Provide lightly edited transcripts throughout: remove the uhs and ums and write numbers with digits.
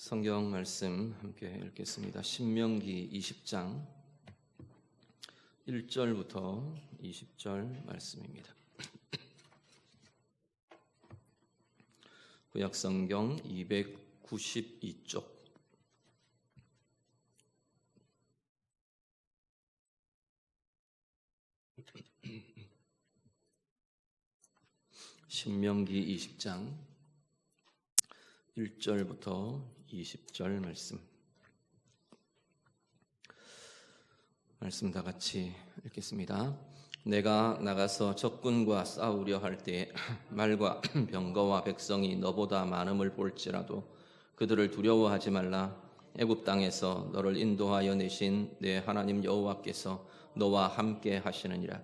성경 말씀 함께 읽겠습니다. 신명기 20장 1절부터 20절 말씀입니다. 구약성경 292쪽 신명기 20장 1절부터 20절 말씀 다 같이 읽겠습니다. 내가 나가서 적군과 싸우려 할 때에 말과 병거와 백성이 너보다 많음을 볼지라도 그들을 두려워하지 말라. 애굽 땅에서 너를 인도하여 내신 내 하나님 여호와께서 너와 함께 하시느니라.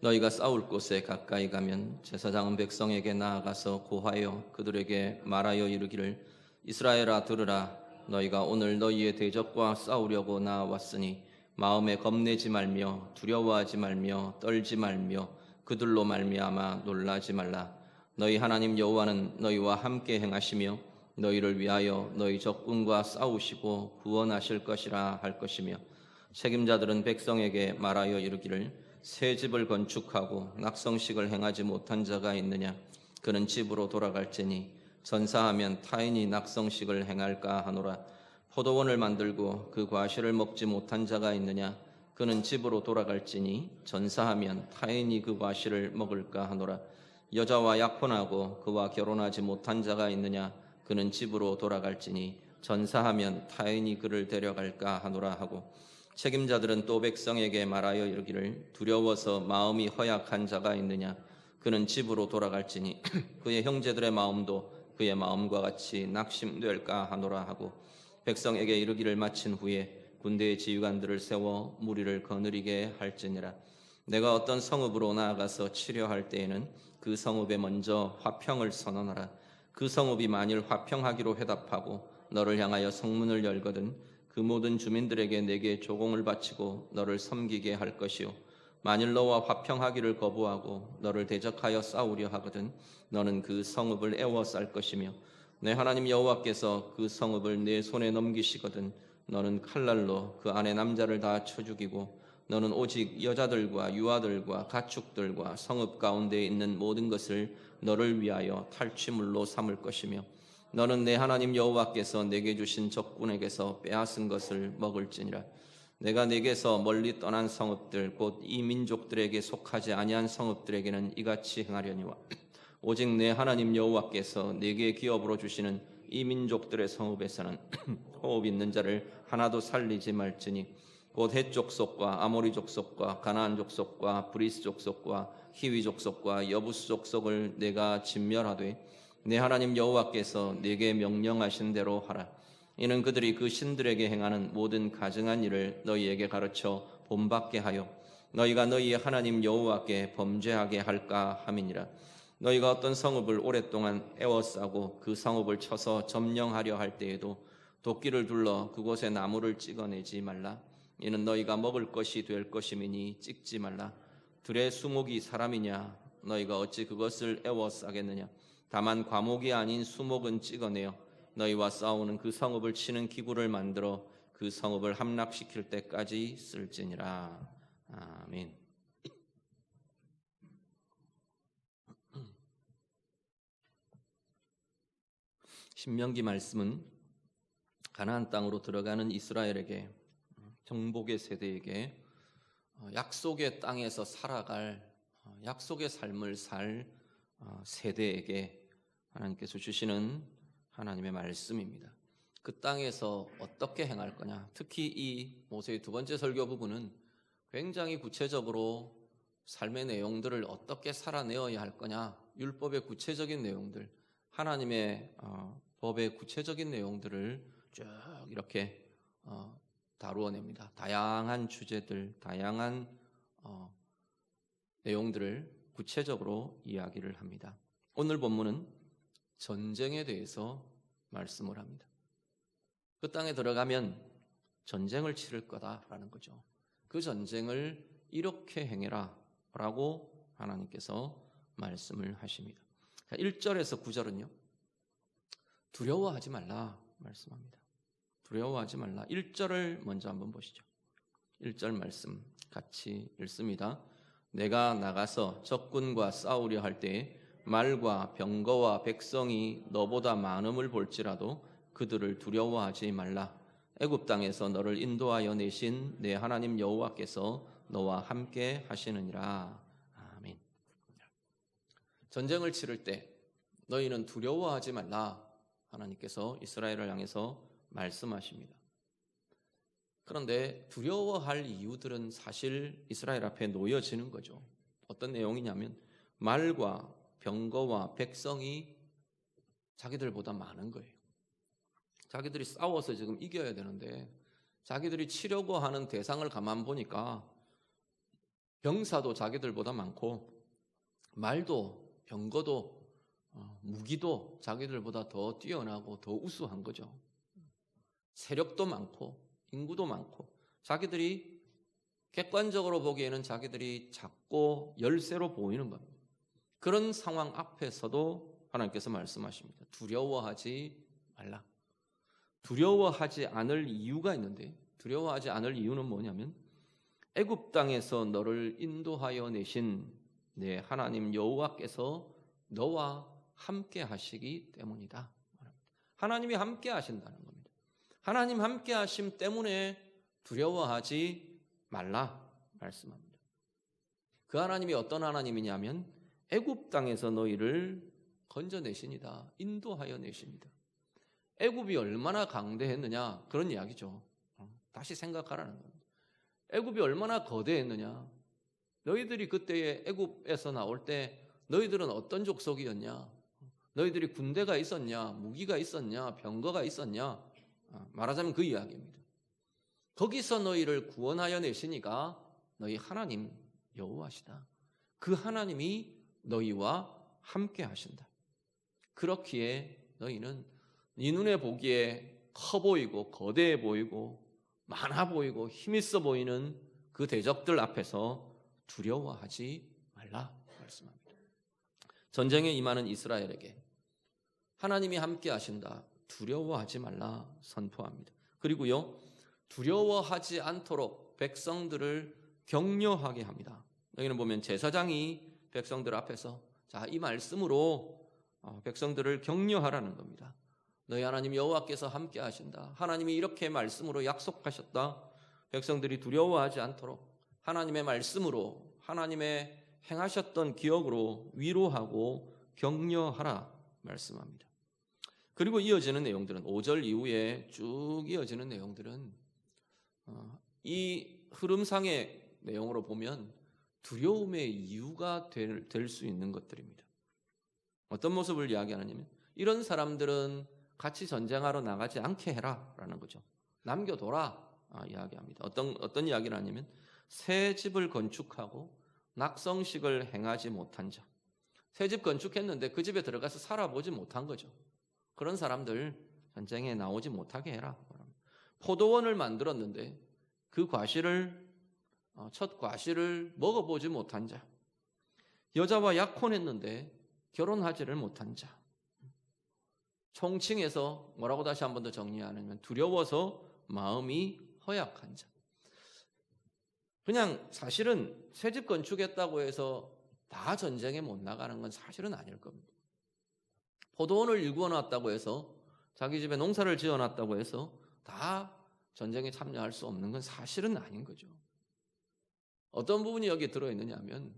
너희가 싸울 곳에 가까이 가면 제사장은 백성에게 나아가서 고하여 그들에게 말하여 이르기를 이스라엘아 들으라. 너희가 오늘 너희의 대적과 싸우려고 나왔으니 마음에 겁내지 말며 두려워하지 말며 떨지 말며 그들로 말미암아 놀라지 말라. 너희 하나님 여호와는 너희와 함께 행하시며 너희를 위하여 너희 적군과 싸우시고 구원하실 것이라 할 것이며 책임자들은 백성에게 말하여 이르기를 새 집을 건축하고 낙성식을 행하지 못한 자가 있느냐. 그는 집으로 돌아갈지니 전사하면 타인이 낙성식을 행할까 하노라. 포도원을 만들고 그 과실을 먹지 못한 자가 있느냐. 그는 집으로 돌아갈지니 전사하면 타인이 그 과실을 먹을까 하노라. 여자와 약혼하고 그와 결혼하지 못한 자가 있느냐. 그는 집으로 돌아갈지니 전사하면 타인이 그를 데려갈까 하노라 하고 책임자들은 또 백성에게 말하여 이르기를 두려워서 마음이 허약한 자가 있느냐. 그는 집으로 돌아갈지니 그의 형제들의 마음도 그의 마음과 같이 낙심될까 하노라 하고 백성에게 이르기를 마친 후에 군대의 지휘관들을 세워 무리를 거느리게 할지니라. 내가 어떤 성읍으로 나아가서 치려할 때에는 그 성읍에 먼저 화평을 선언하라. 그 성읍이 만일 화평하기로 회답하고 너를 향하여 성문을 열거든 그 모든 주민들에게 내게 조공을 바치고 너를 섬기게 할 것이요. 만일 너와 화평하기를 거부하고 너를 대적하여 싸우려 하거든 너는 그 성읍을 애워쌀 것이며 내 하나님 여호와께서 그 성읍을 내 손에 넘기시거든 너는 칼날로 그 안에 남자를 다 쳐 죽이고 너는 오직 여자들과 유아들과 가축들과 성읍 가운데 있는 모든 것을 너를 위하여 탈취물로 삼을 것이며 너는 내 하나님 여호와께서 내게 주신 적군에게서 빼앗은 것을 먹을지니라. 내가 내게서 멀리 떠난 성읍들 곧 이 민족들에게 속하지 아니한 성읍들에게는 이같이 행하려니와 오직 내 하나님 여호와께서 내게 기업으로 주시는 이 민족들의 성읍에서는 호흡 있는 자를 하나도 살리지 말지니 곧 헷 족속과 아모리 족속과 가나안 족속과 브리스 족속과 히위 족속과 여부스 족속을 내가 진멸하되 내 하나님 여호와께서 내게 명령하신 대로 하라. 이는 그들이 그 신들에게 행하는 모든 가증한 일을 너희에게 가르쳐 본받게 하여 너희가 너희의 하나님 여호와께 범죄하게 할까 함이니라. 너희가 어떤 성읍을 오랫동안 애워싸고 그 성읍을 쳐서 점령하려 할 때에도 도끼를 둘러 그곳에 나무를 찍어내지 말라. 이는 너희가 먹을 것이 될 것임이니 찍지 말라. 들의 수목이 사람이냐. 너희가 어찌 그것을 애워싸겠느냐. 다만 과목이 아닌 수목은 찍어내어 너희와 싸우는 그 성읍을 치는 기구를 만들어 그 성읍을 함락시킬 때까지 쓸지니라. 아멘. 신명기 말씀은 가나안 땅으로 들어가는 이스라엘에게 정복의 세대에게 약속의 땅에서 살아갈 약속의 삶을 살 세대에게 하나님께서 주시는 하나님의 말씀입니다. 그 땅에서 어떻게 행할 거냐. 특히 이 모세의 두 번째 설교 부분은 굉장히 구체적으로 삶의 내용들을 어떻게 살아내어야 할 거냐. 율법의 구체적인 내용들, 하나님의 법의 구체적인 내용들을 쭉 이렇게 다루어냅니다. 다양한 주제들, 다양한 내용들을 구체적으로 이야기를 합니다. 오늘 본문은 전쟁에 대해서 말씀을 합니다. 그 땅에 들어가면 전쟁을 치를 거다라는 거죠. 그 전쟁을 이렇게 행해라 라고 하나님께서 말씀을 하십니다. 1절에서 9절은요. 두려워하지 말라 말씀합니다. 두려워하지 말라. 1절을 먼저 한번 보시죠. 1절 말씀 같이 읽습니다. 내가 나가서 적군과 싸우려 할 때에 말과 병거와 백성이 너보다 많음을 볼지라도 그들을 두려워하지 말라. 애굽 땅에서 너를 인도하여 내신 내 하나님 여호와께서 너와 함께 하시느니라. 아멘. 전쟁을 치를 때 너희는 두려워하지 말라. 하나님께서 이스라엘을 향해서 말씀하십니다. 그런데 두려워할 이유들은 사실 이스라엘 앞에 놓여지는 거죠. 어떤 내용이냐면 말과 병거와 백성이 자기들보다 많은 거예요. 자기들이 싸워서 지금 이겨야 되는데 자기들이 치려고 하는 대상을 가만 보니까 병사도 자기들보다 많고 말도 병거도 무기도 자기들보다 더 뛰어나고 더 우수한 거죠. 세력도 많고 인구도 많고 자기들이 객관적으로 보기에는 자기들이 작고 열세로 보이는 겁니다. 그런 상황 앞에서도 하나님께서 말씀하십니다. 두려워하지 말라. 두려워하지 않을 이유가 있는데 두려워하지 않을 이유는 뭐냐면 애굽 땅에서 너를 인도하여 내신 내 하나님 여호와께서 너와 함께 하시기 때문이다. 하나님이 함께 하신다는 겁니다. 하나님 함께 하심 때문에 두려워하지 말라 말씀합니다. 그 하나님이 어떤 하나님이냐면 애굽 땅에서 너희를 건져내시니다. 인도하여 내십니다. 애굽이 얼마나 강대했느냐 그런 이야기죠. 다시 생각하라는 겁니다. 애굽이 얼마나 거대했느냐. 너희들이 그때에 애굽에서 나올 때 너희들은 어떤 족속이었냐. 너희들이 군대가 있었냐, 무기가 있었냐, 병거가 있었냐. 말하자면 그 이야기입니다. 거기서 너희를 구원하여 내시니까 너희 하나님 여호와시다. 그 하나님이 너희와 함께 하신다. 그렇기에 너희는 네 눈에 보기에 커 보이고 거대해 보이고 많아 보이고 힘있어 보이는 그 대적들 앞에서 두려워하지 말라 말씀합니다. 전쟁에 임하는 이스라엘에게 하나님이 함께 하신다. 두려워하지 말라 선포합니다. 그리고요, 두려워하지 않도록 백성들을 격려하게 합니다. 여기는 보면 제사장이 백성들 앞에서 자, 이 말씀으로 백성들을 격려하라는 겁니다. 너희 하나님 여호와께서 함께 하신다. 하나님이 이렇게 말씀으로 약속하셨다. 백성들이 두려워하지 않도록 하나님의 말씀으로 하나님의 행하셨던 기억으로 위로하고 격려하라 말씀합니다. 그리고 이어지는 내용들은 5절 이후에 쭉 이어지는 내용들은 이 흐름상의 내용으로 보면 두려움의 이유가 될 수 있는 것들입니다. 어떤 모습을 이야기하느냐면 이런 사람들은 같이 전쟁하러 나가지 않게 해라 라는 거죠. 남겨둬라 이야기합니다. 어떤 이야기를 하냐면 새 집을 건축하고 낙성식을 행하지 못한 자. 새 집 건축했는데 그 집에 들어가서 살아보지 못한 거죠. 그런 사람들 전쟁에 나오지 못하게 해라. 포도원을 만들었는데 그 첫 과실을 먹어보지 못한 자. 여자와 약혼했는데 결혼하지를 못한 자. 총칭해서 뭐라고 다시 한 번 더 정리하냐면 두려워서 마음이 허약한 자. 그냥 사실은 새집 건축했다고 해서 다 전쟁에 못 나가는 건 사실은 아닐 겁니다. 포도원을 일구어놨다고 해서 자기 집에 농사를 지어놨다고 해서 다 전쟁에 참여할 수 없는 건 사실은 아닌 거죠. 어떤 부분이 여기에 들어있느냐 하면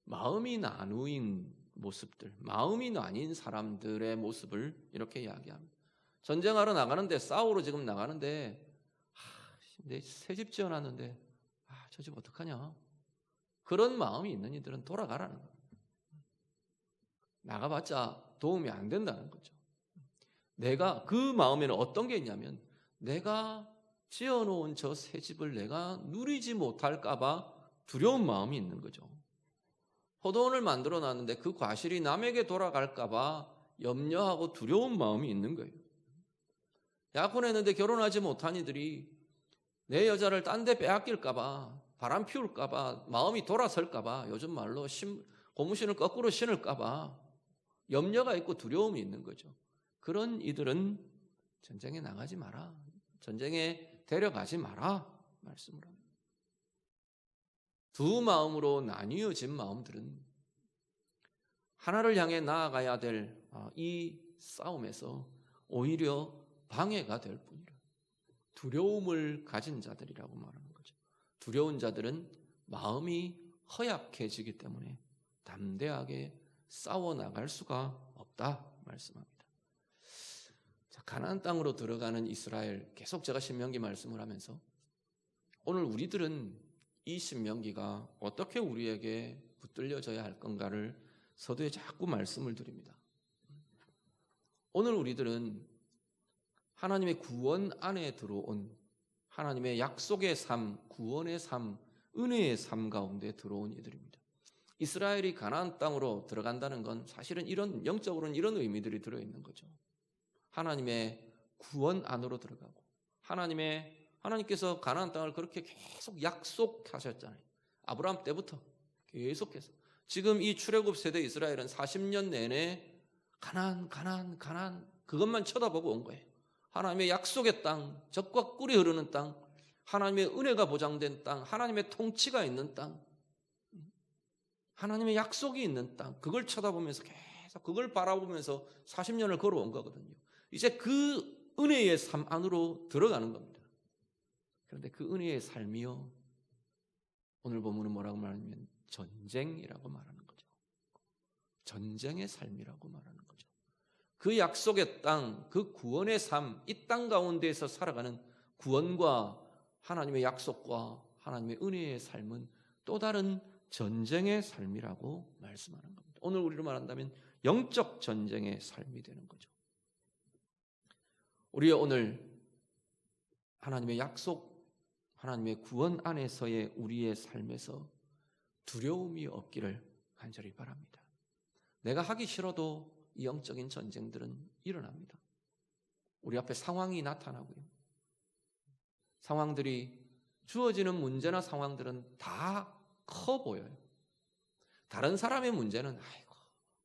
마음이 나누인 모습들, 마음이 나뉜 사람들의 모습을 이렇게 이야기합니다. 전쟁하러 나가는데 싸우러 지금 나가는데 내 새 집 지어놨는데 저 집 어떡하냐. 그런 마음이 있는 이들은 돌아가라는 거예요. 나가봤자 도움이 안 된다는 거죠. 내가 그 마음에는 어떤 게 있냐면 내가 지어놓은 저 새 집을 내가 누리지 못할까 봐 두려운 마음이 있는 거죠. 포도원을 만들어 놨는데 그 과실이 남에게 돌아갈까 봐 염려하고 두려운 마음이 있는 거예요. 약혼했는데 결혼하지 못한 이들이 내 여자를 딴 데 빼앗길까 봐, 바람 피울까 봐, 마음이 돌아설까 봐, 요즘 말로 고무신을 거꾸로 신을까 봐 염려가 있고 두려움이 있는 거죠. 그런 이들은 전쟁에 나가지 마라. 전쟁에 데려가지 마라. 말씀을 합니다. 두 마음으로 나뉘어진 마음들은 하나를 향해 나아가야 될 이 싸움에서 오히려 방해가 될 뿐이라. 두려움을 가진 자들이라고 말하는 거죠. 두려운 자들은 마음이 허약해지기 때문에 담대하게 싸워나갈 수가 없다 말씀합니다. 자, 가나안 땅으로 들어가는 이스라엘, 계속 제가 신명기 말씀을 하면서 오늘 우리들은 이 신명기가 어떻게 우리에게 붙들려져야 할 건가를 서두에 자꾸 말씀을 드립니다. 오늘 우리들은 하나님의 구원 안에 들어온, 하나님의 약속의 삶, 구원의 삶, 은혜의 삶 가운데 들어온 이들입니다. 이스라엘이 가나안 땅으로 들어간다는 건 사실은 영적으로는 이런 의미들이 들어있는 거죠. 하나님의 구원 안으로 들어가고, 하나님께서 가나안 땅을 그렇게 계속 약속하셨잖아요. 아브라함 때부터 계속해서. 지금 이 출애굽 세대 이스라엘은 40년 내내 가나안 그것만 쳐다보고 온 거예요. 하나님의 약속의 땅, 젖과 꿀이 흐르는 땅, 하나님의 은혜가 보장된 땅, 하나님의 통치가 있는 땅, 하나님의 약속이 있는 땅, 그걸 쳐다보면서 계속 그걸 바라보면서 40년을 걸어온 거거든요. 이제 그 은혜의 삶 안으로 들어가는 겁니다. 그런데 그 은혜의 삶이요, 오늘 본문은 뭐라고 말하냐면 전쟁이라고 말하는 거죠. 전쟁의 삶이라고 말하는 거죠. 그 약속의 땅, 그 구원의 삶, 이 땅 가운데에서 살아가는 구원과 하나님의 약속과 하나님의 은혜의 삶은 또 다른 전쟁의 삶이라고 말씀하는 겁니다. 오늘 우리로 말한다면 영적 전쟁의 삶이 되는 거죠. 우리의 오늘 하나님의 약속, 하나님의 구원 안에서의 우리의 삶에서 두려움이 없기를 간절히 바랍니다. 내가 하기 싫어도 이 영적인 전쟁들은 일어납니다. 우리 앞에 상황이 나타나고요. 상황들이, 주어지는 문제나 상황들은 다 커 보여요. 다른 사람의 문제는 아이고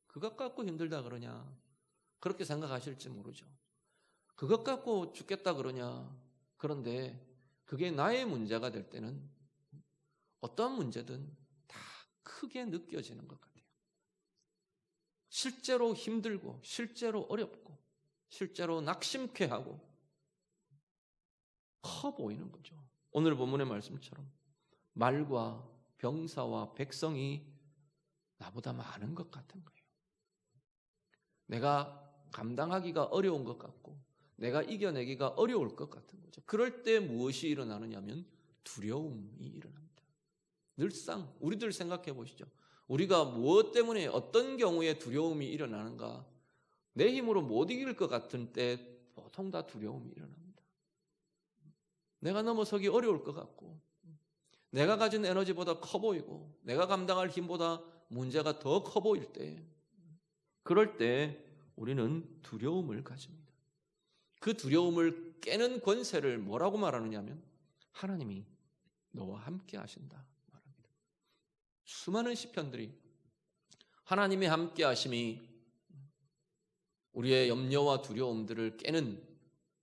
그것 갖고 힘들다 그러냐, 그렇게 생각하실지 모르죠. 그것 갖고 죽겠다 그러냐. 그런데 그게 나의 문제가 될 때는 어떤 문제든 다 크게 느껴지는 것 같아요. 실제로 힘들고, 실제로 어렵고, 실제로 낙심케 하고 커 보이는 거죠. 오늘 본문의 말씀처럼 말과 병사와 백성이 나보다 많은 것 같은 거예요. 내가 감당하기가 어려운 것 같고, 내가 이겨내기가 어려울 것 같은 거죠. 그럴 때 무엇이 일어나느냐면 두려움이 일어납니다. 늘상 우리들 생각해 보시죠. 우리가 무엇 때문에 어떤 경우에 두려움이 일어나는가? 내 힘으로 못 이길 것 같은 때 보통 다 두려움이 일어납니다. 내가 넘어서기 어려울 것 같고, 내가 가진 에너지보다 커 보이고, 내가 감당할 힘보다 문제가 더 커 보일 때, 그럴 때 우리는 두려움을 가집니다. 그 두려움을 깨는 권세를 뭐라고 말하느냐면 하나님이 너와 함께 하신다 말합니다. 수많은 시편들이 하나님의 함께 하심이 우리의 염려와 두려움들을 깨는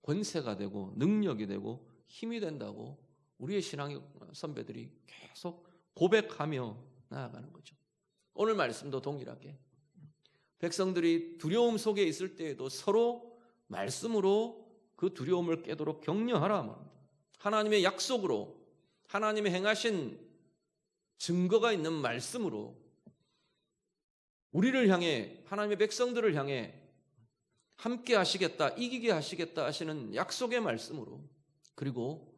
권세가 되고 능력이 되고 힘이 된다고 우리의 신앙의 선배들이 계속 고백하며 나아가는 거죠. 오늘 말씀도 동일하게 백성들이 두려움 속에 있을 때에도 서로 말씀으로 그 두려움을 깨도록 격려하라 말합니다. 하나님의 약속으로, 하나님의 행하신 증거가 있는 말씀으로 우리를 향해, 하나님의 백성들을 향해 함께 하시겠다, 이기게 하시겠다 하시는 약속의 말씀으로, 그리고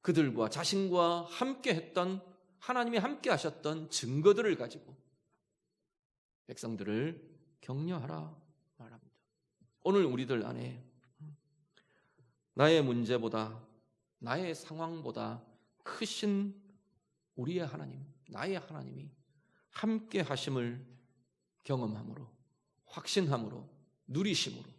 그들과 자신과 함께 했던, 하나님이 함께 하셨던 증거들을 가지고 백성들을 격려하라 말합니다. 오늘 우리들 안에 나의 문제보다, 나의 상황보다 크신 우리의 하나님, 나의 하나님이 함께 하심을 경험함으로, 확신함으로, 누리심으로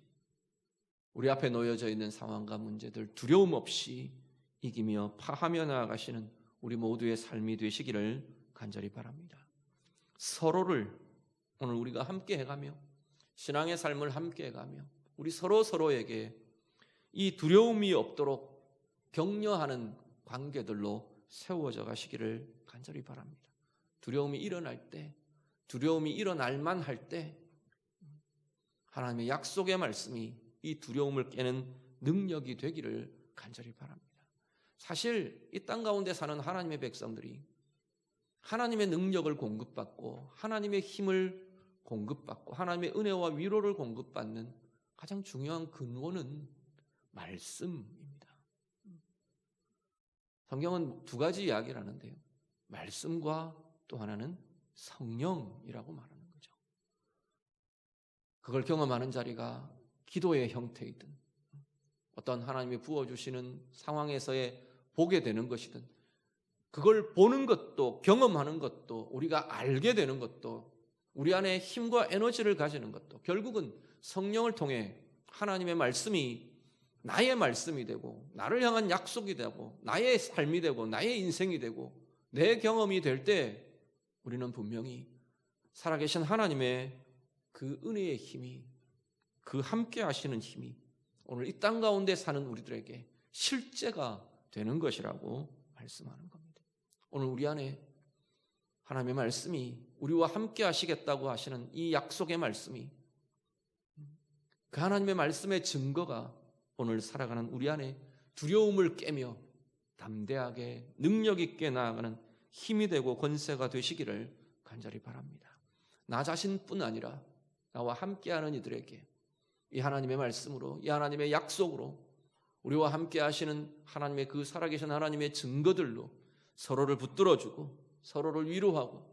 우리 앞에 놓여져 있는 상황과 문제들 두려움 없이 이기며 파하며 나아가시는 우리 모두의 삶이 되시기를 간절히 바랍니다. 서로를 오늘 우리가 함께 해가며 신앙의 삶을 함께 해가며 우리 서로에게 이 두려움이 없도록 격려하는 관계들로 세워져 가시기를 간절히 바랍니다. 두려움이 일어날 때, 두려움이 일어날 만할 때 하나님의 약속의 말씀이 이 두려움을 깨는 능력이 되기를 간절히 바랍니다. 사실 이 땅 가운데 사는 하나님의 백성들이 하나님의 능력을 공급받고 하나님의 힘을 공급받고 하나님의 은혜와 위로를 공급받는 가장 중요한 근원은 말씀입니다. 성경은 두 가지 이야기를 하는데요. 말씀과 또 하나는 성령이라고 말하는 거죠. 그걸 경험하는 자리가 기도의 형태이든 어떤 하나님이 부어주시는 상황에서의 보게 되는 것이든 그걸 보는 것도 경험하는 것도 우리가 알게 되는 것도 우리 안에 힘과 에너지를 가지는 것도 결국은 성령을 통해 하나님의 말씀이 나의 말씀이 되고 나를 향한 약속이 되고 나의 삶이 되고 나의 인생이 되고 내 경험이 될 때 우리는 분명히 살아계신 하나님의 그 은혜의 힘이 그 함께 하시는 힘이 오늘 이 땅 가운데 사는 우리들에게 실제가 되는 것이라고 말씀하는 겁니다. 오늘 우리 안에 하나님의 말씀이 우리와 함께 하시겠다고 하시는 이 약속의 말씀이 그 하나님의 말씀의 증거가 오늘 살아가는 우리 안에 두려움을 깨며 담대하게 능력 있게 나아가는 힘이 되고 권세가 되시기를 간절히 바랍니다. 나 자신뿐 아니라 나와 함께하는 이들에게 이 하나님의 말씀으로 이 하나님의 약속으로 우리와 함께 하시는 하나님의 그 살아계신 하나님의 증거들로 서로를 붙들어주고 서로를 위로하고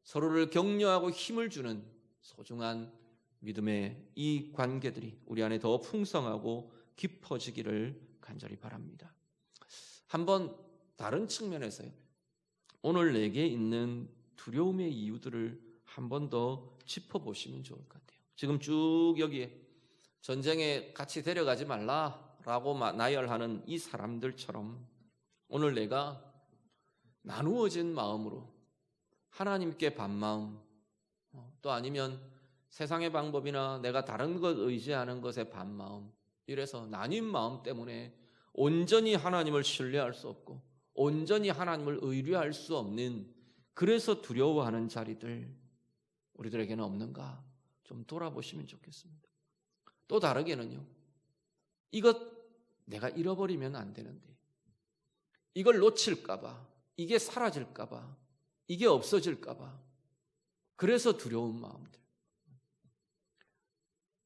서로를 격려하고 힘을 주는 소중한 믿음의 이 관계들이 우리 안에 더 풍성하고 깊어지기를 간절히 바랍니다. 한번 다른 측면에서요. 오늘 내게 있는 두려움의 이유들을 한 번 더 짚어보시면 좋을 것 같아요. 지금 쭉 여기에 전쟁에 같이 데려가지 말라라고 나열하는 이 사람들처럼 오늘 내가 나누어진 마음으로 하나님께 반마음 또 아니면 세상의 방법이나 내가 다른 것 의지하는 것에 반마음 이래서 나뉜 마음 때문에 온전히 하나님을 신뢰할 수 없고 온전히 하나님을 의뢰할 수 없는 그래서 두려워하는 자리들 우리들에게는 없는가 좀 돌아보시면 좋겠습니다. 또 다르게는요. 이것 내가 잃어버리면 안 되는데 이걸 놓칠까 봐 이게 사라질까 봐 이게 없어질까 봐 그래서 두려운 마음들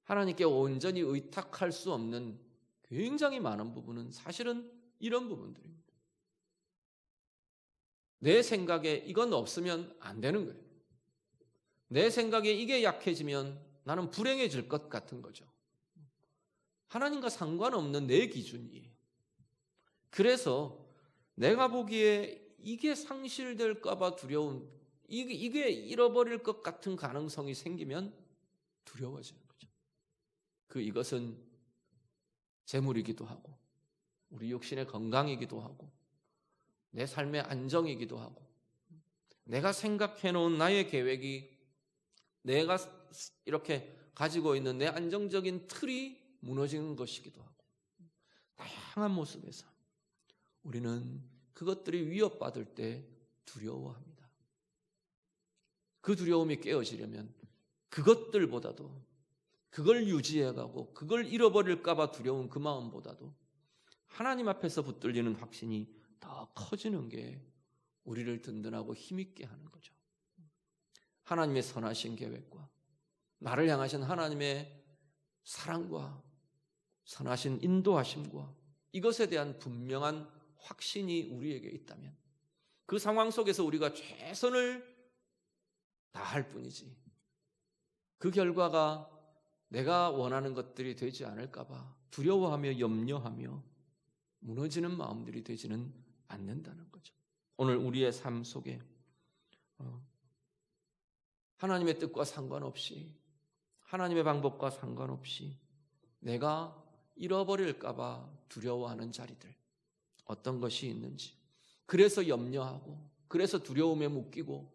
하나님께 온전히 의탁할 수 없는 굉장히 많은 부분은 사실은 이런 부분들입니다. 내 생각에 이건 없으면 안 되는 거예요. 내 생각에 이게 약해지면 나는 불행해질 것 같은 거죠. 하나님과 상관없는 내 기준이에요. 그래서 내가 보기에 이게 상실될까 봐 두려운 이게 잃어버릴 것 같은 가능성이 생기면 두려워지는 거죠. 이것은 재물이기도 하고 우리 육신의 건강이기도 하고 내 삶의 안정이기도 하고 내가 생각해 놓은 나의 계획이 내가 이렇게 가지고 있는 내 안정적인 틀이 무너지는 것이기도 하고 다양한 모습에서 우리는 그것들이 위협받을 때 두려워합니다. 그 두려움이 깨어지려면 그것들보다도 그걸 유지해가고 그걸 잃어버릴까 봐 두려운 그 마음보다도 하나님 앞에서 붙들리는 확신이 더 커지는 게 우리를 든든하고 힘있게 하는 거죠. 하나님의 선하신 계획과 나를 향하신 하나님의 사랑과 선하신 인도하심과 이것에 대한 분명한 확신이 우리에게 있다면 그 상황 속에서 우리가 최선을 다할 뿐이지 그 결과가 내가 원하는 것들이 되지 않을까 봐 두려워하며 염려하며 무너지는 마음들이 되지는 않는다는 거죠. 오늘 우리의 삶 속에 하나님의 뜻과 상관없이 하나님의 방법과 상관없이 내가 잃어버릴까 봐 두려워하는 자리들 어떤 것이 있는지 그래서 염려하고 그래서 두려움에 묶이고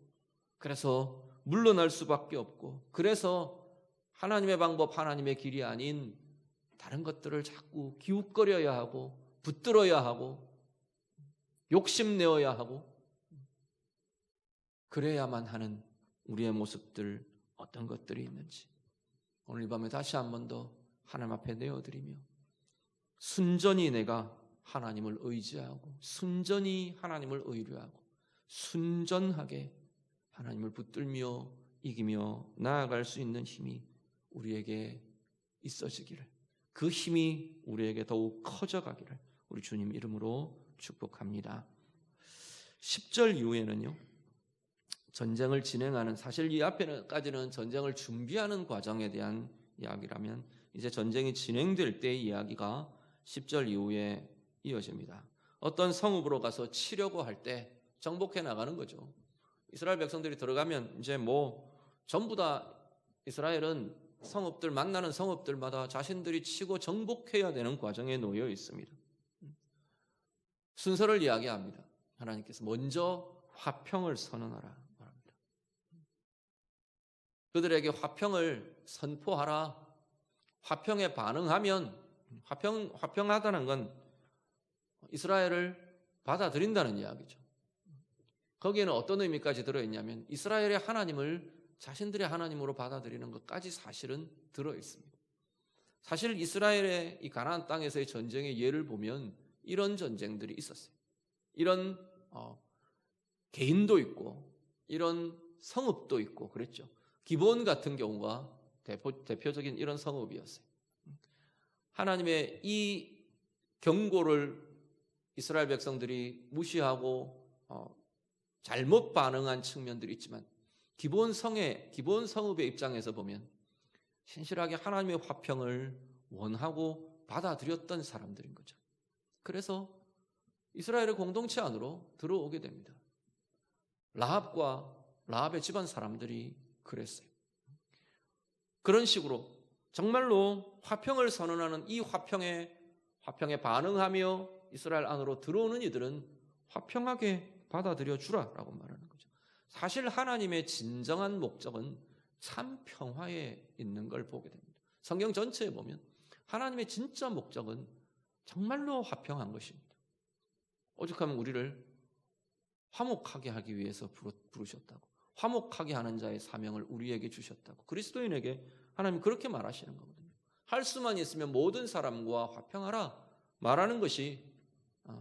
그래서 물러날 수밖에 없고 그래서 하나님의 방법 하나님의 길이 아닌 다른 것들을 자꾸 기웃거려야 하고 붙들어야 하고 욕심내어야 하고 그래야만 하는 우리의 모습들 어떤 것들이 있는지 오늘 이 밤에 다시 한 번 더 하나님 앞에 내어드리며 순전히 내가 하나님을 의지하고 순전히 하나님을 의뢰하고 순전하게 하나님을 붙들며 이기며 나아갈 수 있는 힘이 우리에게 있어지기를, 그 힘이 우리에게 더욱 커져가기를 우리 주님 이름으로 축복합니다. 10절 이후에는요, 전쟁을 진행하는, 사실 이 앞에까지는 전쟁을 준비하는 과정에 대한 이야기라면 이제 전쟁이 진행될 때의 이야기가 10절 이후에 이어집니다. 어떤 성읍으로 가서 치려고 할 때 정복해 나가는 거죠. 이스라엘 백성들이 들어가면 이제 전부 다 이스라엘은 성읍들, 만나는 성읍들마다 자신들이 치고 정복해야 되는 과정에 놓여 있습니다. 순서를 이야기합니다. 하나님께서 먼저 화평을 선언하라 말합니다. 그들에게 화평을 선포하라. 화평에 반응하면, 화평하다는 건 이스라엘을 받아들인다는 이야기죠. 거기에는 어떤 의미까지 들어있냐면 이스라엘의 하나님을 자신들의 하나님으로 받아들이는 것까지 사실은 들어있습니다. 사실 이스라엘의 이 가나안 땅에서의 전쟁의 예를 보면 이런 전쟁들이 있었어요. 이런 개인도 있고 이런 성읍도 있고 그랬죠. 기브온 같은 경우가 대표적인 이런 성읍이었어요. 하나님의 이 경고를 이스라엘 백성들이 무시하고 잘못 반응한 측면들이 있지만 기본 성읍의 입장에서 보면 신실하게 하나님의 화평을 원하고 받아들였던 사람들인 거죠. 그래서 이스라엘의 공동체 안으로 들어오게 됩니다. 라합의 집안 사람들이 그랬어요. 그런 식으로 정말로 화평을 선언하는 이 화평에 반응하며 이스라엘 안으로 들어오는 이들은 화평하게 받아들여 주라라고 말하는 거죠. 사실 하나님의 진정한 목적은 참 평화에 있는 걸 보게 됩니다. 성경 전체에 보면 하나님의 진짜 목적은 정말로 화평한 것입니다. 오죽하면 우리를 화목하게 하기 위해서 부르셨다고, 화목하게 하는 자의 사명을 우리에게 주셨다고, 그리스도인에게 하나님 그렇게 말하시는 거거든요. 할 수만 있으면 모든 사람과 화평하라 말하는 것이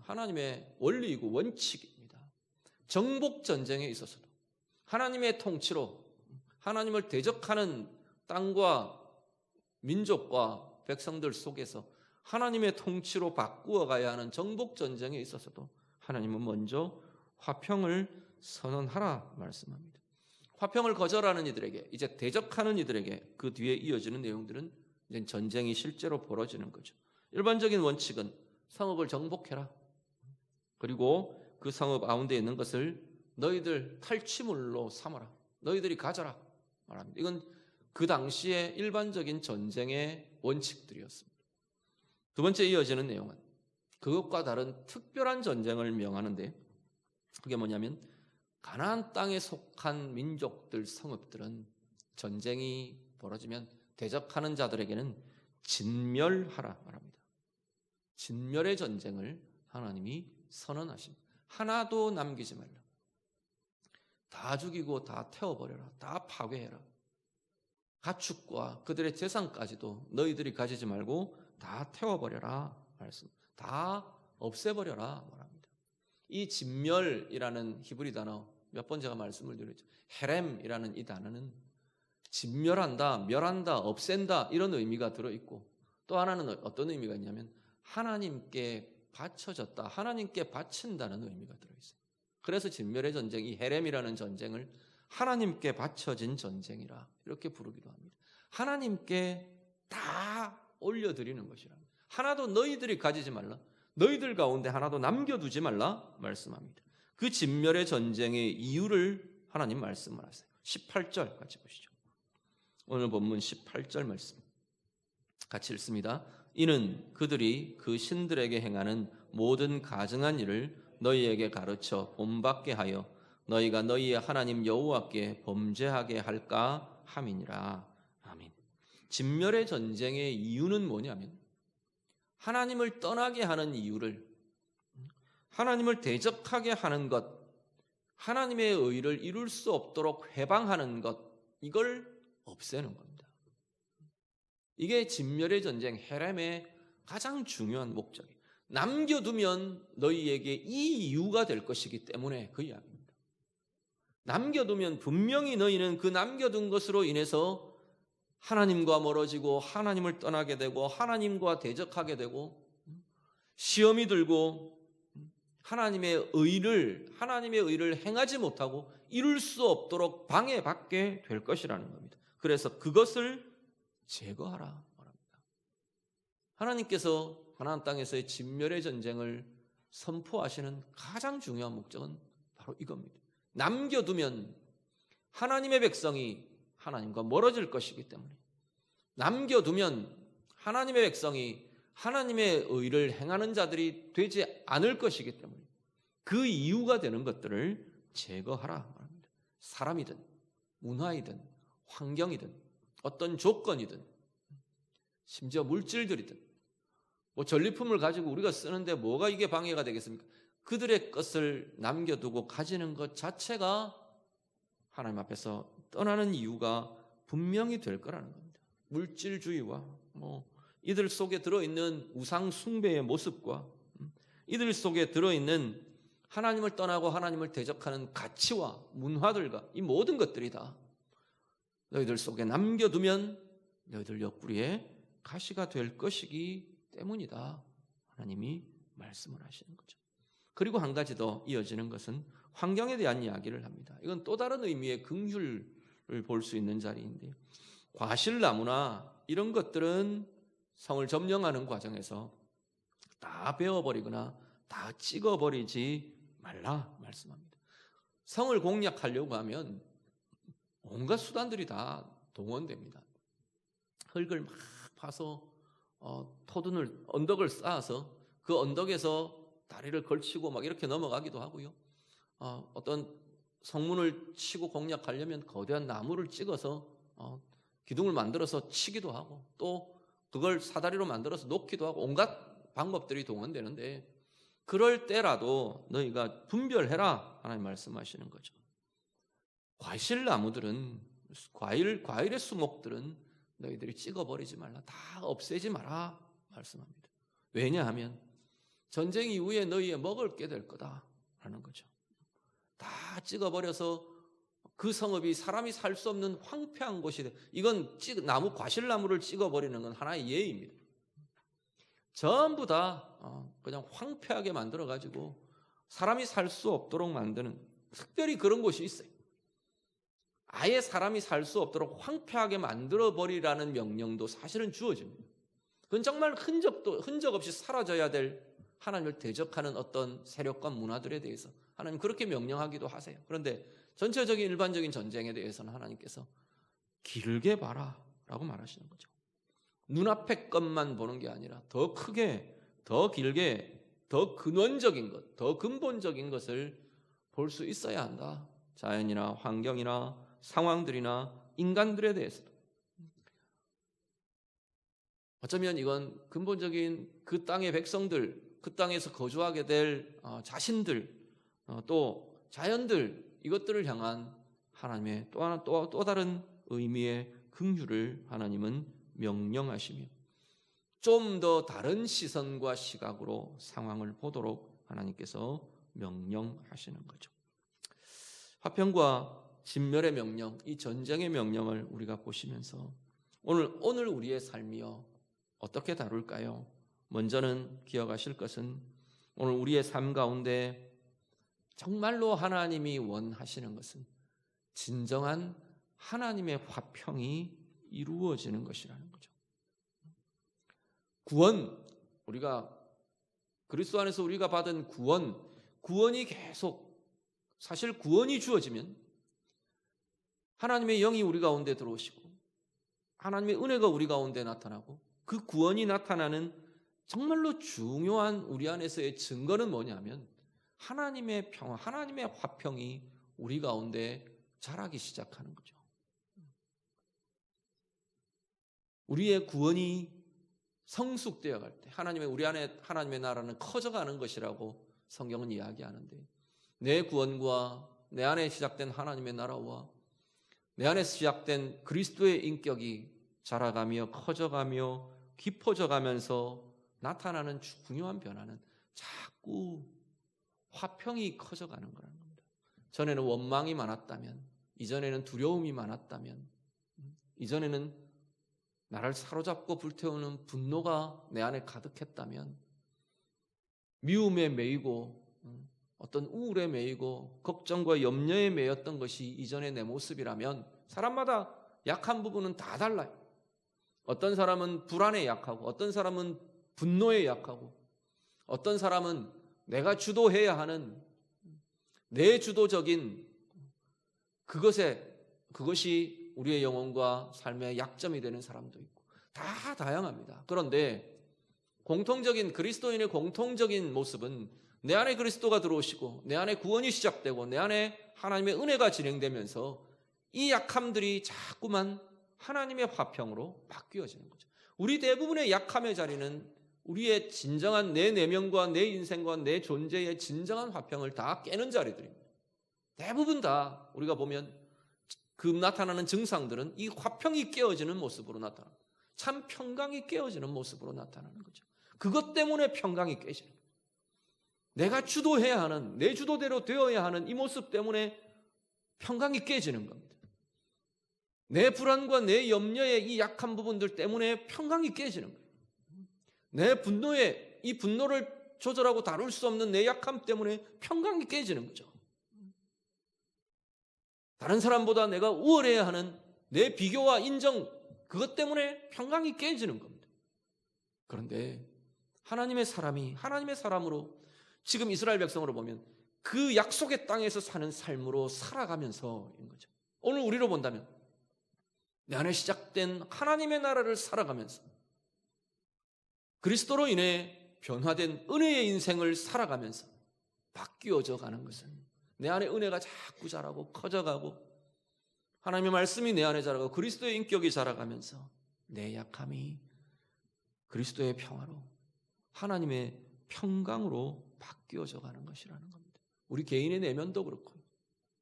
하나님의 원리이고 원칙입니다. 정복 전쟁에 있어서도 하나님의 통치로 하나님을 대적하는 땅과 민족과 백성들 속에서 하나님의 통치로 바꾸어 가야 하는 정복 전쟁에 있어서도 하나님은 먼저 화평을 선언하라 말씀합니다. 화평을 거절하는 이들에게, 이제 대적하는 이들에게 그 뒤에 이어지는 내용들은 이제 전쟁이 실제로 벌어지는 거죠. 일반적인 원칙은 성읍을 정복해라. 그리고 그 성읍 가운데 있는 것을 너희들 탈취물로 삼아라. 너희들이 가져라 말합니다. 이건 그 당시의 일반적인 전쟁의 원칙들이었습니다. 두 번째 이어지는 내용은 그것과 다른 특별한 전쟁을 명하는데, 그게 뭐냐면 가나안 땅에 속한 민족들, 성읍들은 전쟁이 벌어지면 대적하는 자들에게는 진멸하라 말합니다. 진멸의 전쟁을 하나님이 선언하십니다. 하나도 남기지 말라. 다 죽이고 다 태워버려라. 다 파괴해라. 가축과 그들의 재산까지도 너희들이 가지지 말고 다 태워버려라 말씀. 다 없애버려라 말합니다. 이 진멸이라는 히브리 단어 몇 번 제가 말씀을 드렸죠. 헤렘이라는 이 단어는 진멸한다, 멸한다, 없앤다 이런 의미가 들어있고, 또 하나는 어떤 의미가 있냐면 하나님께 바쳐졌다, 하나님께 바친다는 의미가 들어있어요. 그래서 진멸의 전쟁, 이 헤렘이라는 전쟁을 하나님께 바쳐진 전쟁이라 이렇게 부르기도 합니다. 하나님께 다 올려드리는 것이라. 하나도 너희들이 가지지 말라. 너희들 가운데 하나도 남겨두지 말라 말씀합니다. 그 진멸의 전쟁의 이유를 하나님 말씀을 하세요. 18절 같이 보시죠. 오늘 본문 18절 말씀 같이 읽습니다. 이는 그들이 그 신들에게 행하는 모든 가증한 일을 너희에게 가르쳐 본받게 하여 너희가 너희의 하나님 여호와께 범죄하게 할까 함이니라. 아멘. 진멸의 전쟁의 이유는 뭐냐면 하나님을 떠나게 하는 이유를, 하나님을 대적하게 하는 것, 하나님의 의를 이룰 수 없도록 회방하는 것, 이걸 없애는 겁니다. 이게 진멸의 전쟁 헤렘의 가장 중요한 목적이에요. 남겨두면 너희에게 이 이유가 될 것이기 때문에 그 이야기입니다. 남겨두면 분명히 너희는 그 남겨둔 것으로 인해서 하나님과 멀어지고 하나님을 떠나게 되고 하나님과 대적하게 되고 시험이 들고 하나님의 의를 행하지 못하고 이룰 수 없도록 방해받게 될 것이라는 겁니다. 그래서 그것을 제거하라 말합니다. 하나님께서 가나안 땅에서의 진멸의 전쟁을 선포하시는 가장 중요한 목적은 바로 이겁니다. 남겨두면 하나님의 백성이 하나님과 멀어질 것이기 때문에, 남겨두면 하나님의 백성이 하나님의 의를 행하는 자들이 되지 않을 것이기 때문에 그 이유가 되는 것들을 제거하라 말합니다. 사람이든 문화이든 환경이든 어떤 조건이든 심지어 물질들이든 전리품을 가지고 우리가 쓰는데 뭐가 이게 방해가 되겠습니까? 그들의 것을 남겨두고 가지는 것 자체가 하나님 앞에서 떠나는 이유가 분명히 될 거라는 겁니다. 물질주의와 이들 속에 들어있는 우상 숭배의 모습과 이들 속에 들어있는 하나님을 떠나고 하나님을 대적하는 가치와 문화들과 이 모든 것들이 다 너희들 속에 남겨두면 너희들 옆구리에 가시가 될 것이기 때문이다. 하나님이 말씀을 하시는 거죠. 그리고 한 가지 더 이어지는 것은 환경에 대한 이야기를 합니다. 이건 또 다른 의미의 긍휼을 볼 수 있는 자리인데, 과실나무나 이런 것들은 성을 점령하는 과정에서 다 베어버리거나 다 찍어버리지 말라 말씀합니다. 성을 공략하려고 하면 온갖 수단들이 다 동원됩니다. 흙을 막 파서 언덕을 쌓아서 그 언덕에서 다리를 걸치고 막 이렇게 넘어가기도 하고요. 어떤 성문을 치고 공략하려면 거대한 나무를 찍어서 기둥을 만들어서 치기도 하고 또 그걸 사다리로 만들어서 놓기도 하고 온갖 방법들이 동원되는데, 그럴 때라도 너희가 분별해라 하나님 말씀하시는 거죠. 과실나무들은 과일의 수목들은 너희들이 찍어버리지 말라, 다 없애지 마라 말씀합니다. 왜냐하면 전쟁 이후에 너희에 먹을 게 될 거다라는 거죠. 다 찍어버려서 그 성읍이 사람이 살 수 없는 황폐한 곳이 돼. 이건 과실나무를 찍어버리는 건 하나의 예입니다. 전부 다 그냥 황폐하게 만들어가지고 사람이 살 수 없도록 만드는, 특별히 그런 곳이 있어요. 아예 사람이 살 수 없도록 황폐하게 만들어버리라는 명령도 사실은 주어집니다. 그건 정말 흔적 없이 사라져야 될 하나님을 대적하는 어떤 세력과 문화들에 대해서 하나님 그렇게 명령하기도 하세요. 그런데 전체적인 일반적인 전쟁에 대해서는 하나님께서 길게 봐라 라고 말하시는 거죠. 눈앞의 것만 보는 게 아니라 더 크게, 더 길게, 더 근원적인 것, 더 근본적인 것을 볼 수 있어야 한다. 자연이나 환경이나 상황들이나 인간들에 대해서도. 어쩌면 이건 근본적인 그 땅의 백성들, 그 땅에서 거주하게 될 자신들, 또 자연들, 이것들을 향한 하나님의 또 다른 의미의 긍휼을 하나님은 명령하시며 좀 더 다른 시선과 시각으로 상황을 보도록 하나님께서 명령하시는 거죠. 화평과 진멸의 명령, 이 전쟁의 명령을 우리가 보시면서 오늘 우리의 삶이요 어떻게 다룰까요? 먼저는 기억하실 것은 오늘 우리의 삶 가운데 정말로 하나님이 원하시는 것은 진정한 하나님의 화평이 이루어지는 것이라는 거죠. 구원, 우리가 그리스도 안에서 우리가 받은 구원이 계속, 사실 구원이 주어지면 하나님의 영이 우리 가운데 들어오시고 하나님의 은혜가 우리 가운데 나타나고, 그 구원이 나타나는 정말로 중요한 우리 안에서의 증거는 뭐냐면 하나님의 평화, 하나님의 화평이 우리 가운데 자라기 시작하는 거죠. 우리의 구원이 성숙되어 갈 때 우리 안에 하나님의 나라는 커져가는 것이라고 성경은 이야기하는데, 내 구원과 내 안에 시작된 하나님의 나라와 내 안에 시작된 그리스도의 인격이 자라가며 커져가며 깊어져 가면서 나타나는 중요한 변화는 자꾸 화평이 커져가는 거라는 겁니다. 전에는 원망이 많았다면, 이전에는 두려움이 많았다면, 이전에는 나를 사로잡고 불태우는 분노가 내 안에 가득했다면, 미움에 매이고 어떤 우울에 매이고 걱정과 염려에 매였던 것이 이전의 내 모습이라면, 사람마다 약한 부분은 다 달라요. 어떤 사람은 불안에 약하고, 어떤 사람은 분노에 약하고, 어떤 사람은 내가 주도해야 하는 내 주도적인 그것이 우리의 영혼과 삶의 약점이 되는 사람도 있고, 다 다양합니다. 그런데 그리스도인의 공통적인 모습은 내 안에 그리스도가 들어오시고 내 안에 구원이 시작되고 내 안에 하나님의 은혜가 진행되면서 이 약함들이 자꾸만 하나님의 화평으로 바뀌어지는 거죠. 우리 대부분의 약함의 자리는 우리의 진정한 내 내면과 내 인생과 내 존재의 진정한 화평을 다 깨는 자리들입니다. 대부분 다 우리가 보면 그 나타나는 증상들은 이 화평이 깨어지는 모습으로 나타납니다. 참 평강이 깨어지는 모습으로 나타나는 거죠. 그것 때문에 평강이 깨지는 거예요. 내가 주도해야 하는, 내 주도대로 되어야 하는 이 모습 때문에 평강이 깨지는 겁니다. 내 불안과 내 염려의 이 약한 부분들 때문에 평강이 깨지는 거예요. 내 분노에, 이 분노를 조절하고 다룰 수 없는 내 약함 때문에 평강이 깨지는 거죠. 다른 사람보다 내가 우월해야 하는 내 비교와 인정, 그것 때문에 평강이 깨지는 겁니다. 그런데 하나님의 사람으로 지금 이스라엘 백성으로 보면 그 약속의 땅에서 사는 삶으로 살아가면서인 거죠. 오늘 우리로 본다면 내 안에 시작된 하나님의 나라를 살아가면서 그리스도로 인해 변화된 은혜의 인생을 살아가면서 바뀌어져 가는 것은, 내 안에 은혜가 자꾸 자라고 커져가고 하나님의 말씀이 내 안에 자라고 그리스도의 인격이 자라가면서 내 약함이 그리스도의 평화로, 하나님의 평강으로 바뀌어져 가는 것이라는 겁니다. 우리 개인의 내면도 그렇고요,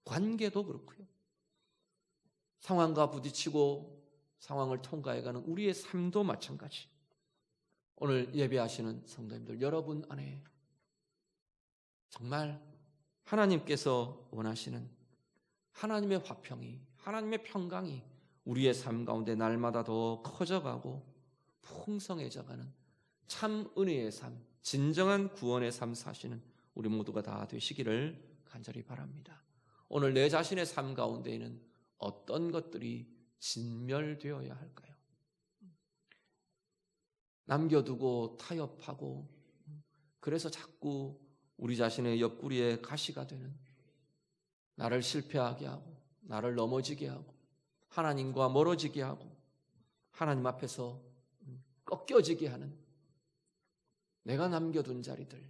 관계도 그렇고요, 상황과 부딪히고 상황을 통과해가는 우리의 삶도 마찬가지. 오늘 예배하시는 성도님들, 여러분 안에 정말 하나님께서 원하시는 하나님의 화평이, 하나님의 평강이 우리의 삶 가운데 날마다 더 커져가고 풍성해져가는 참 은혜의 삶, 진정한 구원의 삶 사시는 우리 모두가 다 되시기를 간절히 바랍니다. 오늘 내 자신의 삶 가운데에는 어떤 것들이 진멸되어야 할까요? 남겨두고 타협하고, 그래서 자꾸 우리 자신의 옆구리에 가시가 되는, 나를 실패하게 하고 나를 넘어지게 하고 하나님과 멀어지게 하고 하나님 앞에서 꺾여지게 하는 내가 남겨둔 자리들,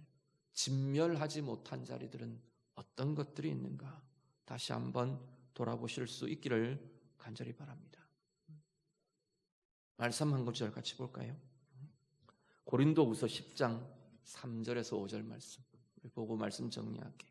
진멸하지 못한 자리들은 어떤 것들이 있는가 다시 한번 돌아보실 수 있기를 간절히 바랍니다. 말씀 한 구절 같이 볼까요? 고린도후서 10장 3절에서 5절 말씀 보고 말씀 정리할게요.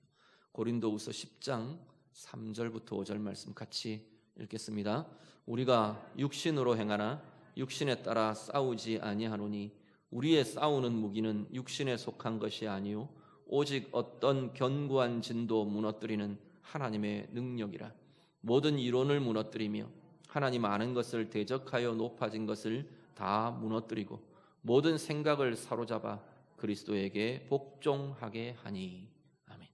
고린도후서 10장 3절부터 5절 말씀 같이 읽겠습니다. 우리가 육신으로 행하나 육신에 따라 싸우지 아니하노니 우리의 싸우는 무기는 육신에 속한 것이 아니요 오직 어떤 견고한 진도 무너뜨리는 하나님의 능력이라. 모든 이론을 무너뜨리며 하나님 아는 것을 대적하여 높아진 것을 다 무너뜨리고 모든 생각을 사로잡아 그리스도에게 복종하게 하니. 아멘.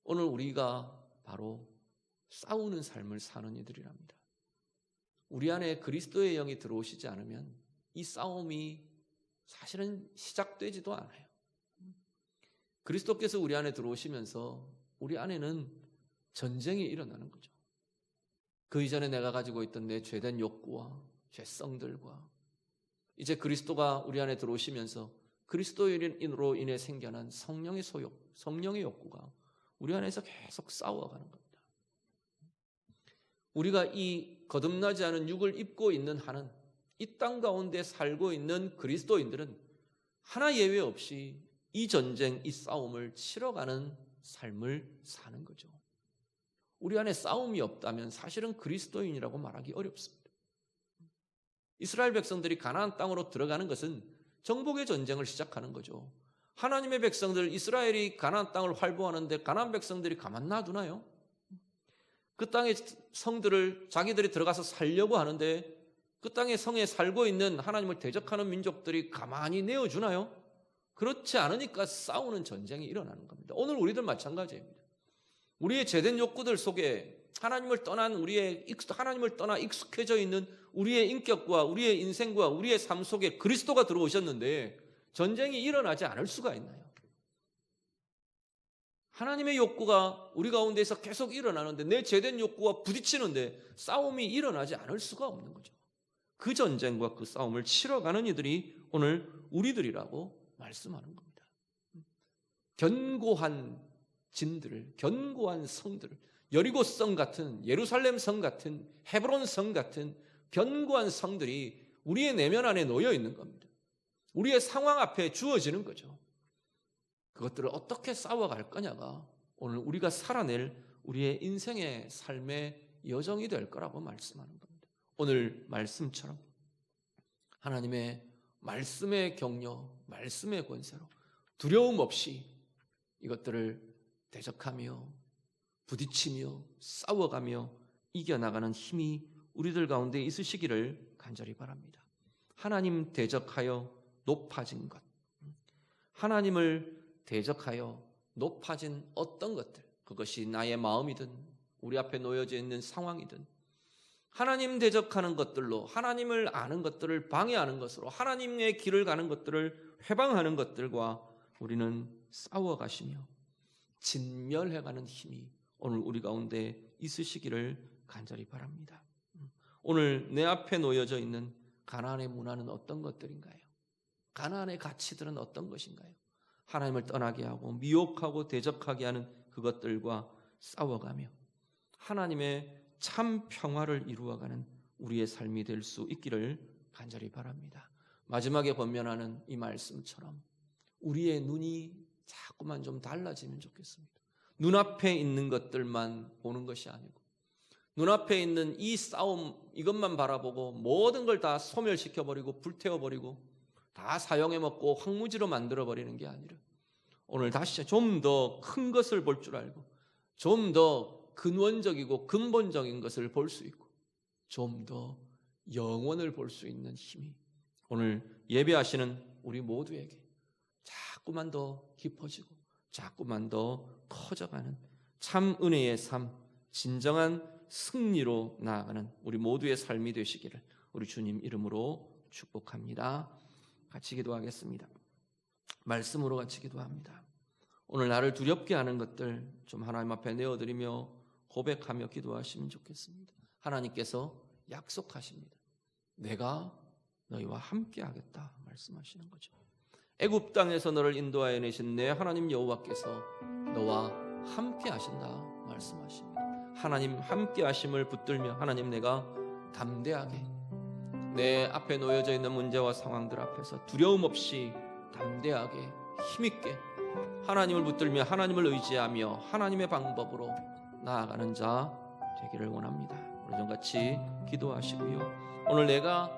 오늘 우리가 바로 싸우는 삶을 사는 이들이랍니다. 우리 안에 그리스도의 영이 들어오시지 않으면 이 싸움이 사실은 시작되지도 않아요. 그리스도께서 우리 안에 들어오시면서 우리 안에는 전쟁이 일어나는 거죠. 그 이전에 내가 가지고 있던 내 죄된 욕구와 죄성들과 이제 그리스도가 우리 안에 들어오시면서 그리스도인으로 인해 생겨난 성령의 소욕, 성령의 욕구가 우리 안에서 계속 싸워가는 겁니다. 우리가 이 거듭나지 않은 육을 입고 있는 한은 이 땅 가운데 살고 있는 그리스도인들은 하나 예외 없이 이 전쟁, 이 싸움을 치러가는 삶을 사는 거죠. 우리 안에 싸움이 없다면 사실은 그리스도인이라고 말하기 어렵습니다. 이스라엘 백성들이 가나안 땅으로 들어가는 것은 정복의 전쟁을 시작하는 거죠. 하나님의 백성들, 이스라엘이 가나안 땅을 활보하는데 가나안 백성들이 가만 놔두나요? 그 땅의 성들을 자기들이 들어가서 살려고 하는데 그 땅의 성에 살고 있는 하나님을 대적하는 민족들이 가만히 내어주나요? 그렇지 않으니까 싸우는 전쟁이 일어나는 겁니다. 오늘 우리들 마찬가지입니다. 우리의 죄된 욕구들 속에 하나님을 떠나 익숙해져 있는 우리의 인격과 우리의 인생과 우리의 삶 속에 그리스도가 들어오셨는데 전쟁이 일어나지 않을 수가 있나요? 하나님의 욕구가 우리 가운데서 계속 일어나는데 내 죄된 욕구와 부딪히는데 싸움이 일어나지 않을 수가 없는 거죠. 그 전쟁과 그 싸움을 치러가는 이들이 오늘 우리들이라고 말씀하는 겁니다. 견고한 진들을, 견고한 성들을, 여리고성 같은, 예루살렘 성 같은, 헤브론 성 같은 견고한 성들이 우리의 내면 안에 놓여 있는 겁니다. 우리의 상황 앞에 주어지는 거죠. 그것들을 어떻게 싸워갈 거냐가 오늘 우리가 살아낼 우리의 인생의 삶의 여정이 될 거라고 말씀하는 겁니다. 오늘 말씀처럼 하나님의 말씀의 격려, 말씀의 권세로 두려움 없이 이것들을 대적하며 부딪히며 싸워가며 이겨나가는 힘이 우리들 가운데 있으시기를 간절히 바랍니다. 하나님 대적하여 높아진 것, 하나님을 대적하여 높아진 어떤 것들, 그것이 나의 마음이든 우리 앞에 놓여져 있는 상황이든 하나님 대적하는 것들로 하나님을 아는 것들을 방해하는 것으로 하나님의 길을 가는 것들을 회방하는 것들과 우리는 싸워가시며 진멸해가는 힘이 오늘 우리 가운데 있으시기를 간절히 바랍니다. 오늘 내 앞에 놓여져 있는 가나안의 문화는 어떤 것들인가요? 가나안의 가치들은 어떤 것인가요? 하나님을 떠나게 하고 미혹하고 대적하게 하는 그것들과 싸워가며 하나님의 참 평화를 이루어가는 우리의 삶이 될 수 있기를 간절히 바랍니다. 마지막에 번면하는 이 말씀처럼 우리의 눈이 자꾸만 좀 달라지면 좋겠습니다. 눈앞에 있는 것들만 보는 것이 아니고 눈앞에 있는 이 싸움 이것만 바라보고 모든 걸 다 소멸시켜버리고 불태워버리고 다 사용해 먹고 황무지로 만들어버리는 게 아니라 오늘 다시 좀 더 큰 것을 볼 줄 알고 좀 더 근원적이고 근본적인 것을 볼 수 있고 좀 더 영원을 볼 수 있는 힘이 오늘 예배하시는 우리 모두에게 자꾸만 더 깊어지고 자꾸만 더 커져가는 참 은혜의 삶, 진정한 승리로 나아가는 우리 모두의 삶이 되시기를 우리 주님 이름으로 축복합니다. 같이 기도하겠습니다. 말씀으로 같이 기도합니다. 오늘 나를 두렵게 하는 것들 좀 하나님 앞에 내어드리며 고백하며 기도하시면 좋겠습니다. 하나님께서 약속하십니다. 내가 너희와 함께 하겠다 말씀하시는 거죠. 애굽 땅에서 너를 인도하여 내신 내 하나님 여호와께서 너와 함께 하신다 말씀하십니다. 하나님 함께 하심을 붙들며 하나님 내가 담대하게 내 앞에 놓여져 있는 문제와 상황들 앞에서 두려움 없이 담대하게 힘있게 하나님을 붙들며 하나님을 의지하며 하나님의 방법으로 나아가는 자 되기를 원합니다. 우리 좀 같이 기도하시고요. 오늘 내가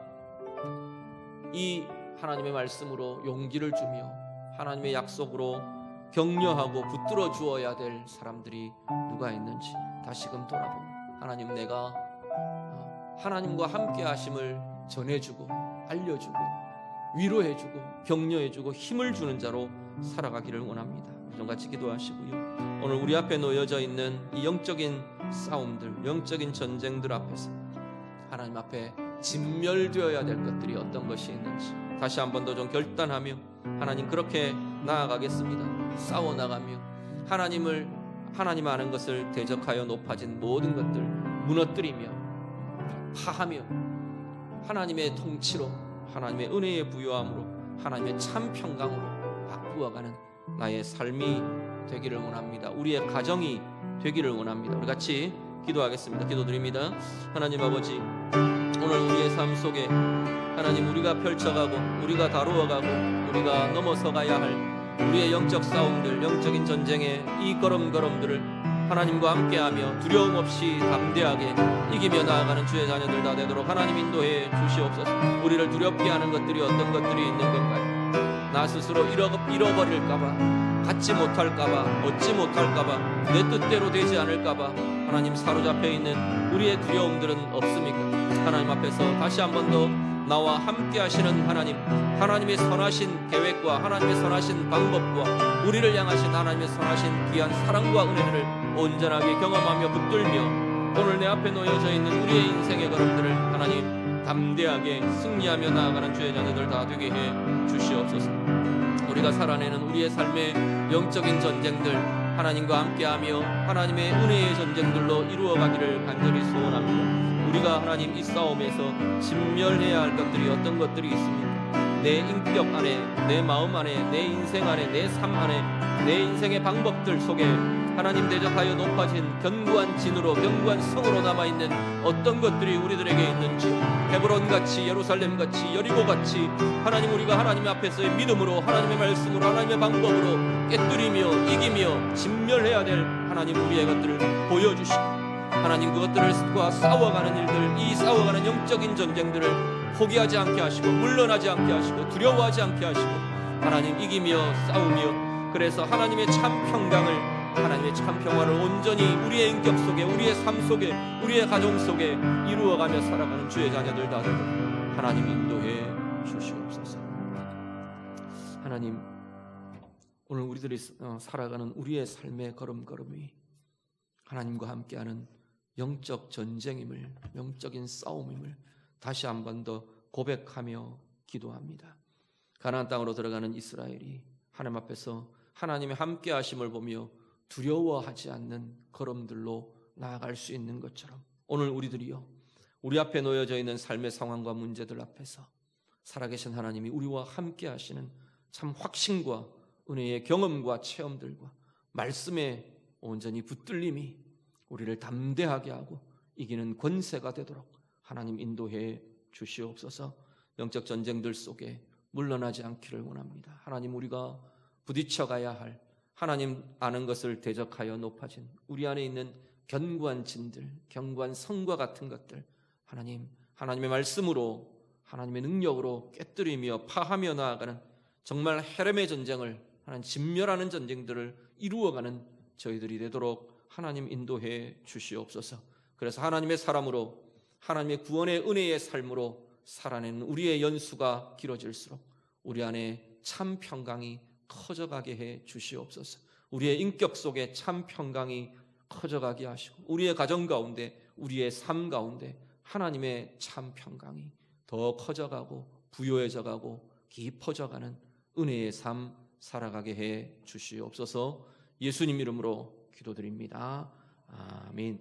이 하나님의 말씀으로 용기를 주며 하나님의 약속으로 격려하고 붙들어 주어야 될 사람들이 누가 있는지 다시금 돌아보고 하나님 내가 하나님과 함께 하심을 전해주고 알려주고 위로해주고 격려해주고 힘을 주는 자로 살아가기를 원합니다. 좀 같이 기도하시고요. 오늘 우리 앞에 놓여져 있는 이 영적인 싸움들, 영적인 전쟁들 앞에서 하나님 앞에 진멸되어야 될 것들이 어떤 것이 있는지 다시 한 번 더 좀 결단하며 하나님 그렇게 나아가겠습니다. 싸워나가며 하나님 아는 것을 대적하여 높아진 모든 것들 무너뜨리며 파하며 하나님의 통치로 하나님의 은혜의 부요함으로 하나님의 참 평강으로 바꾸어가는 나의 삶이 되기를 원합니다. 우리의 가정이 되기를 원합니다. 우리 같이 기도하겠습니다. 기도드립니다. 하나님 아버지 오늘 우리의 삶 속에 하나님, 우리가 펼쳐가고 우리가 다루어가고 우리가 넘어서가야 할 우리의 영적 싸움들, 영적인 전쟁의 이 걸음걸음들을 하나님과 함께하며 두려움 없이 담대하게 이기며 나아가는 주의 자녀들 다 되도록 하나님 인도해 주시옵소서. 우리를 두렵게 하는 것들이 어떤 것들이 있는 건가요? 나 스스로 잃어버릴까봐, 갖지 못할까봐, 얻지 못할까봐, 내 뜻대로 되지 않을까봐 하나님 사로잡혀 있는 우리의 두려움들은 없습니까? 하나님 앞에서 다시 한 번 더 나와 함께 하시는 하나님, 하나님의 선하신 계획과 하나님의 선하신 방법과 우리를 향하신 하나님의 선하신 귀한 사랑과 은혜들을 온전하게 경험하며 붙들며 오늘 내 앞에 놓여져 있는 우리의 인생의 걸음들을 하나님 담대하게 승리하며 나아가는 주의 자녀들 다 되게 해 주시옵소서. 우리가 살아내는 우리의 삶의 영적인 전쟁들 하나님과 함께하며 하나님의 은혜의 전쟁들로 이루어가기를 간절히 소원합니다. 우리가 하나님 이 싸움에서 진멸해야 할 것들이 어떤 것들이 있습니까? 내 인격 안에, 내 마음 안에, 내 인생 안에, 내 삶 안에, 내 인생의 방법들 속에 하나님 대적하여 높아진 견고한 진으로, 견고한 성으로 남아있는 어떤 것들이 우리들에게 있는지, 헤브론같이, 예루살렘같이, 여리고같이 하나님, 우리가 하나님 앞에서의 믿음으로, 하나님의 말씀으로, 하나님의 방법으로 깨뜨리며 이기며 진멸해야 될 하나님 우리의 것들을 보여주시고, 하나님 그것들과 싸워가는 일들, 이 싸워가는 영적인 전쟁들을 포기하지 않게 하시고 물러나지 않게 하시고 두려워하지 않게 하시고 하나님 이기며 싸우며, 그래서 하나님의 참 평강을, 하나님의 참 평화를 온전히 우리의 인격 속에, 우리의 삶 속에, 우리의 가정 속에 이루어가며 살아가는 주의 자녀들 다 되도록 하나님 인도해 주시옵소서. 하나님, 오늘 우리들이 살아가는 우리의 삶의 걸음걸음이 하나님과 함께하는 영적 전쟁임을, 영적인 싸움임을 다시 한 번 더 고백하며 기도합니다. 가나안 땅으로 들어가는 이스라엘이 하나님 앞에서 하나님의 함께 하심을 보며 두려워하지 않는 걸음들로 나아갈 수 있는 것처럼 오늘 우리들이요, 우리 앞에 놓여져 있는 삶의 상황과 문제들 앞에서 살아계신 하나님이 우리와 함께 하시는 참 확신과 은혜의 경험과 체험들과 말씀의 온전히 붙들림이 우리를 담대하게 하고 이기는 권세가 되도록 하나님 인도해 주시옵소서. 영적 전쟁들 속에 물러나지 않기를 원합니다. 하나님, 우리가 부딪혀가야 할 하나님 아는 것을 대적하여 높아진 우리 안에 있는 견고한 진들, 견고한 성과 같은 것들 하나님, 하나님의 말씀으로, 하나님의 능력으로 깨뜨리며 파하며 나아가는 정말 헤렘의 전쟁을, 하나님 진멸하는 전쟁들을 이루어가는 저희들이 되도록 하나님 인도해 주시옵소서. 그래서 하나님의 사람으로, 하나님의 구원의 은혜의 삶으로 살아내는 우리의 연수가 길어질수록 우리 안에 참 평강이 커져가게 해 주시옵소서. 우리의 인격 속에 참 평강이 커져가게 하시고 우리의 가정 가운데, 우리의 삶 가운데 하나님의 참 평강이 더 커져가고 부요해져가고 깊어져가는 은혜의 삶 살아가게 해 주시옵소서. 예수님 이름으로 기도드립니다. 아멘.